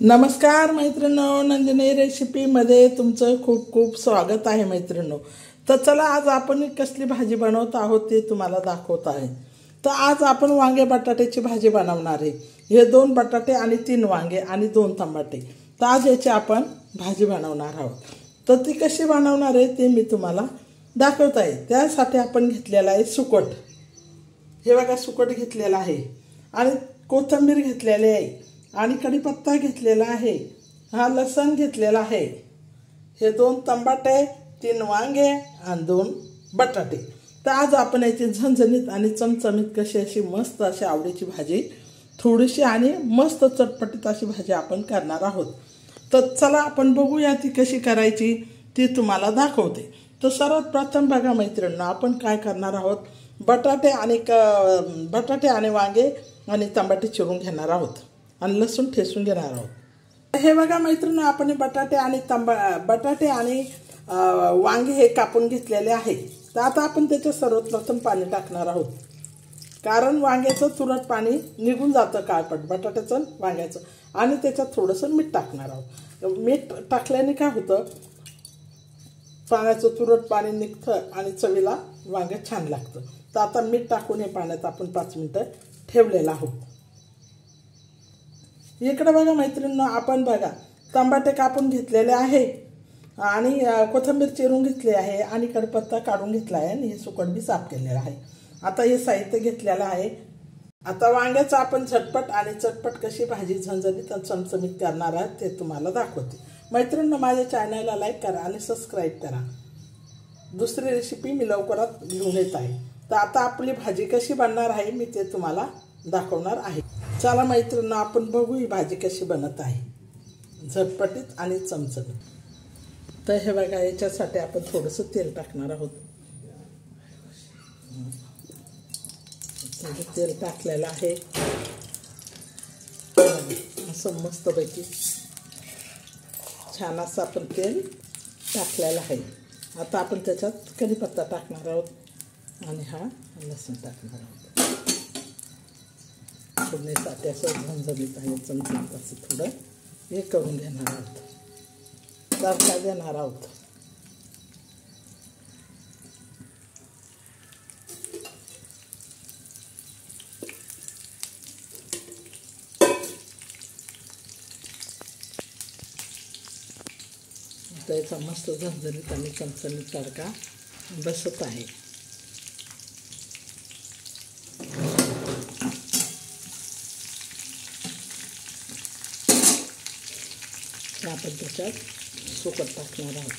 नमस्कार मैत्रिणींनो, नंदिनी रेसिपीमध्ये तुमचं खूप खूप स्वागत आहे मैत्रिणींनो। तर चला आज आपण कसली भाजी बनवत आहोत ते तुम्हाला दाखवत आहे। तर आज आपण वांगे बटाट्याची भाजी बनवणार आहे। हे 2 बटाटे आणि 3 वांगे आणि 2 टमाटे। तर आज याची आपण भाजी बनवणार आहोत। तर ती कशी बनवणार आहे ते मी तुम्हाला दाखवत आहे। त्यासाठी आपण घेतलेला आहे सुकट। हे बघा सुकट घेतलेला आहे आणि कोथिंबीर घेतलेली आहे आणि कढीपत्ता घेतलेला आहे। हा लसूण घेतलेला आहे। हे 2 टमाटे, 3 वांगे आणि 2 बटाटे। तर आज आपण याची झणझणीत आणि चमचमीत कशी अशी मस्त अशी आवडीची भाजी, थोडीशी आणि मस्त चटपटीत अशी भाजी आपण करणार आहोत। तर चला आपण बघूया ती कशी करायची ती तुम्हाला दाखवते। तर सर्वात प्रथम बघा मैत्रिणींनो, आपण काय करणार आहोत, बटाटे आणि वांगे आणि टमाटे चिरून घेणार आहोत आणि लसूण ठेचून घेणार आहोत। हे बघा मैत्रिणींनो, आपण बटाटे आणि वांगे हे कापून घेतलेले आहे। तर आता आपण त्याच्यात सर्वप्रथम पाणी टाकणार आहोत, कारण वांग्याचं तुरट पाणी निघून जातं काळपट बटाट्याचं वांग्याचं। आणि त्याच्यात थोडंसं मीठ टाकणार आहोत। मीठ टाकल्याने काय होतं, पाण्याचं तुरट पाणी निघतं आणि चवीला वांगे छान लागतं। तर आता मीठ टाकून हे पाण्यात आपण 5 मिनिटं ठेवलेलं आहोत। इकडे बघा मैत्रिणींनो, आपण बघा टमाटे कापून घेतलेले आहे आणि कोथिंबीर चिरून घेतली आहे आणि कढीपत्ता काढून घेतला आहे आणि हे सुकट बी साफ केलेलं आहे। आता हे साहित्य घेतलेलं आहे। आता वांग्याचं आपण झटपट आणि चटपट कशी भाजी झणझणीत आणि चमचमीत करणार आहात ते तुम्हाला दाखवते। मैत्रिणींनो, माझ्या चॅनलला लाईक करा आणि सबस्क्राईब करा। दुसरी रेसिपी मी लवकरात घेऊन येत आहे। तर आता आपली भाजी कशी बनणार आहे मी ते तुम्हाला दाखवणार आहे। चला मैत्रिणींनो, आपण बघू ही भाजी कशी बनत आहे झटपटीत आणि चमचमीत। तर हे बघा, याच्यासाठी आपण थोडंसं तेल टाकणार आहोत। तेल टाकलेलं आहे असं मस्तपैकी छान असं आपण तेल टाकलेलं आहे। आता आपण त्याच्यात कढीपत्ता टाकणार आहोत आणि हा लसूण टाकणार आहोत। फोडणीसाठी असं झणझणीत आहे चमचमीत असं थोडं हे करून घेणार आहोत, तडका देणार आहोत। त्याचा मस्त झणझणीत आणि चमचमीत तडका बसत आहे। आपण त्याच्यात सुकट टाकणार आहोत।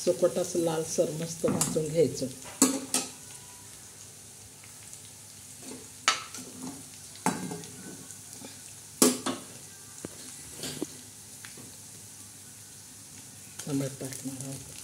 सुकट असं लालसर मस्त भाजून घ्यायचं। टमाटर टाकणार आहोत।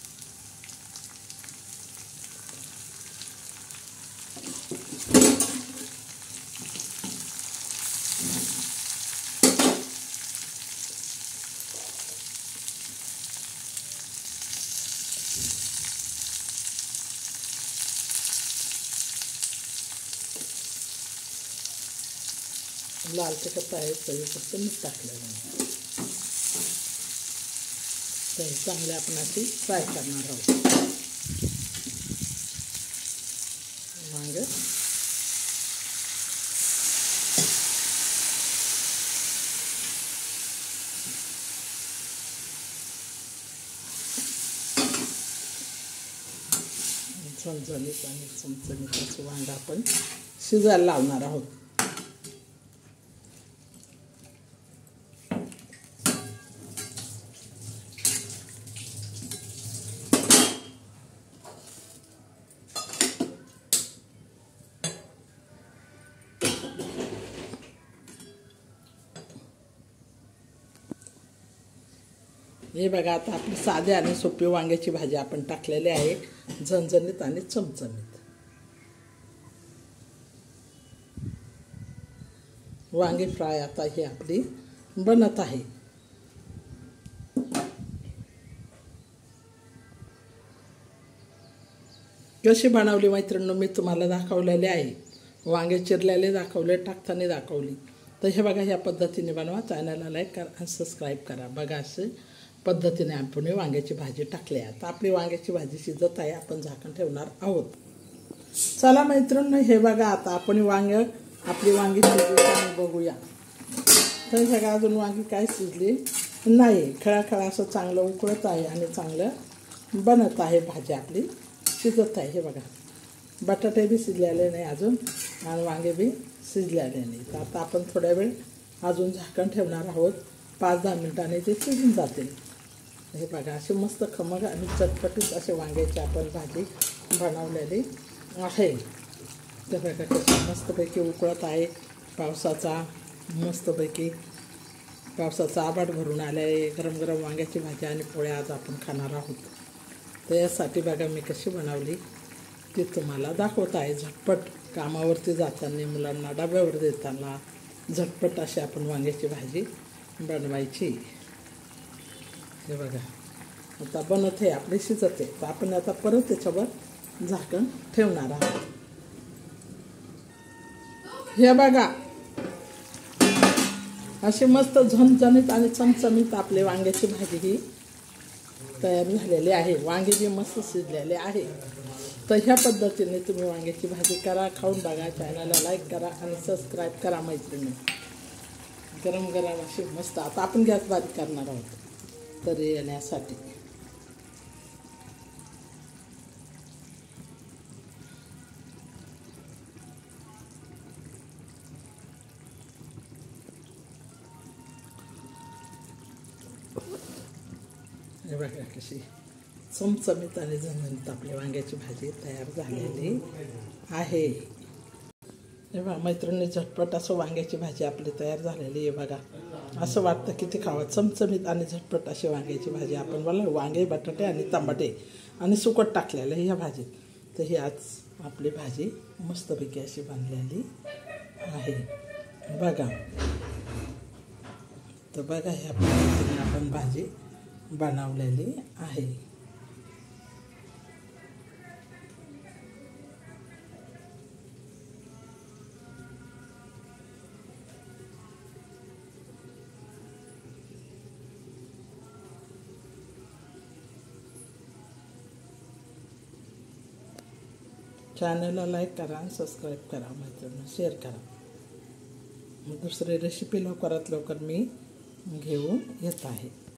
लाल तिखट आहे चवीपुरतं मीठ टाकलेलं आहे। तर चांगले आपण अशी फ्राय करणार आहोत वांगे। झणझणीत आणि चमचमीत असं वांगा आपण शिजायला लावणार आहोत। हे बघा, आता आपली साधी आणि सोपी वांग्याची भाजी आपण टाकलेली आहे झणझणीत आणि चमचमीत। वांगी फ्राय आता ही आपली बनत आहे। कशी बनवली मैत्रिणींनो मी तुम्हाला दाखवलेले आहे. वांगे चिरलेले दाखवले, टाकताना दाखवली. तर हे बघा ह्या पद्धतीने बनवा. चॅनलला लाईक करा आणि सबस्क्राईब करा. बघा असे पद्धतीने आपण वांग्याची भाजी टाकली आहे. आता आपली वांग्याची भाजी शिजत आहे. आपण झाकण ठेवणार आहोत. चला मैत्रिणींनो हे बघा आता आपण आपली वांगी शिजली का बघूया. तर हे बघा अजून वांगी काय शिजली नाही. खळाखळा असं चांगलं उकळत आहे आणि चांगलं बनत आहे. भाजी आपली शिजत आहे. हे बघा बटाटे बी शिजलेले नाही अजून आणि वांगे बी शिजलेले नाही. तर आता आपण थोड्या वेळ अजून झाकण ठेवणार आहोत. 5-10 मिनिटांनी ते शिजून जातील. हे बघा असे मस्त खमंग आणि चटपटीत असे वांग्याची आपण भाजी बनवलेली आहे. तर बघा कशी मस्तपैकी उकळत आहे. मस्तपैकी पावसाचा आभाळ भरून आला आहे. गरम गरम वांग्याची भाजी आणि पोळ्या आज आपण खाणार आहोत. तर यासाठी बघा मी कशी बनवली ती तुम्हाला दाखवत आहे. झटपट कामावरती जाताना मुलांना डब्यावर देताना झटपट अशी आपण वांग्याची भाजी बनवायची. हे बघा आता बनत आहे आपली शिजत आहे. तर आपण आता परत त्याच्यावर झाकण ठेवणार आहोत. हे बघा अशी मस्त झणझणीत आणि चमचमीत आपले वांग्याची भाजी ही तयार झालेली आहे. वांगे बी मस्त शिजलेले आहे. तर ह्या पद्धतीने तुम्ही वांग्याची भाजी करा, खाऊन बघा. चॅनलला लाईक करा आणि सबस्क्राईब करा मैत्रिणी. गरम गरम अशी मस्त. आता आपण गॅस बारीक करणार आहोत तरी येण्यासाठी. हे बघा कशी चमचमीत आणि झणझणीत आपली वांग्याची भाजी तयार झालेली आहे. हे बघा मैत्रिणी झटपट असं वांग्याची भाजी आपली तयार झालेली आहे. बघा असं वाटतं किती खावं. चमचमीत आणि झटपट अशी वांग्याची भाजी आपण बोला वांगे बटाटे आणि टमाटे आणि सुकट टाकलेलं ह्या भाजीत. तर ही आज आपली भाजी मस्तपैकी अशी बनलेली आहे. बघा तर बघा ह्या पद्धतीने आपण भाजी बनवलेली आहे. चॅनलला लाईक करा आणि सबस्क्राईब करा मैत्रिणी. शेअर करा. दुसरी रेसिपी लवकरात लवकर मी घेऊन येत आहे.